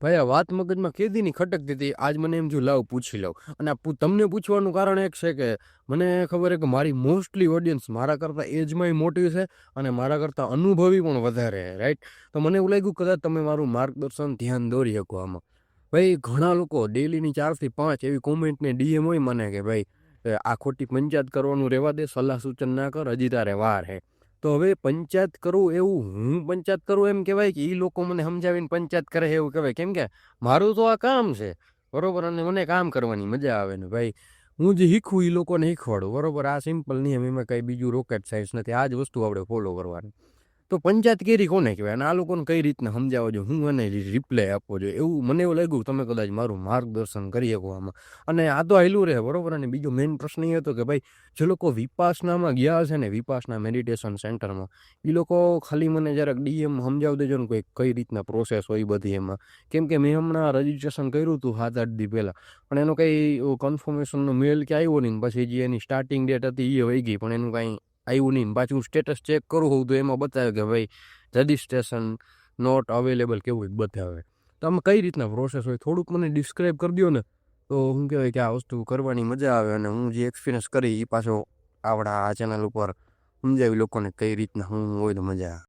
ભાઈ આ વાત મગજમાં કેદીની ખટકતી હતી. આજ મને એમ જો લાવ પૂછી લઉં. અને તમને પૂછવાનું કારણ એક છે કે મને ખબર છે કે મારી મોસ્ટલી ઓડિયન્સ મારા કરતાં એજમાંય મોટી છે અને મારા કરતાં અનુભવી પણ વધારે છે, રાઈટ? તો મને એવું લાગ્યું કદાચ તમે મારું માર્ગદર્શન ધ્યાન દોરી શકો આમાં. ભાઈ ઘણા લોકો ડેલીની 4 થી 5 એવી કોમેન્ટ ને ડીએમ હોય મને કે ભાઈ આ ખોટી પંચાયત કરવાનું રહેવા દે, સલાહ સૂચન ના કર, હજી તારે વાર હે. તો હવે પંચાયત કરું એવું હું પંચાયત કરું એમ કહેવાય કે એ લોકો મને સમજાવીને પંચાયત કરે એવું કહેવાય? કેમ કે મારું તો આ કામ છે, બરોબર? અને મને કામ કરવાની મજા આવે ને ભાઈ હું જે શીખવું એ લોકોને શીખવાડું, બરોબર? આ સિમ્પલ નિયમ, એમાં કંઈ બીજું રોકેટ સાયન્સ નથી. આ જ વસ્તુ આપણે ફોલો કરવાની. તો પંચાયત કેરી કોને કહેવાય અને આ લોકોને કઈ રીતના સમજાવવા જોઈએ, હું એને રિપ્લાય આપવો જોઈએ, એવું મને એવું લાગ્યું તમે કદાચ મારું માર્ગદર્શન કરી શકો આમાં. અને આ તો હાલ્યું રહે, બરોબર? અને બીજો મેઇન પ્રશ્ન એ હતો કે ભાઈ જે લોકો વિપાસનામાં ગયા છે ને, વિપાસના મેડિટેશન સેન્ટરમાં, એ લોકો ખાલી મને જરાક ડીએમ સમજાવી દેજો ને કોઈ કઈ રીતના પ્રોસેસ હોય બધી એમાં. કેમ કે મેં હમણાં રજીસ્ટ્રેશન કર્યું હતું 7-8 દી પહેલાં, પણ એનું કંઈ કન્ફર્મેશનનો મેલ કે આવ્યો નહીં. પછી જે એની સ્ટાર્ટિંગ ડેટ હતી એ વહી ગઈ, પણ એનું કાંઈ આવ્યું નહીં. પાછું સ્ટેટસ ચેક કરું હોઉં તો એમાં બતાવે કે ભાઈ રજિસ્ટ્રેશન નોટ અવેલેબલ કેવું બતાવે. તો આમાં કઈ રીતના પ્રોસેસ હોય થોડુંક મને ડિસ્ક્રાઈબ કરી દો ને, તો શું કહેવાય કે આ વસ્તુ કરવાની મજા આવે અને હું જે એક્સપિરિયન્સ કરી એ પાછો આવડા આ ચેનલ ઉપર સમજાવી લોકોને કઈ રીતના હું હોય તો મજા આવે.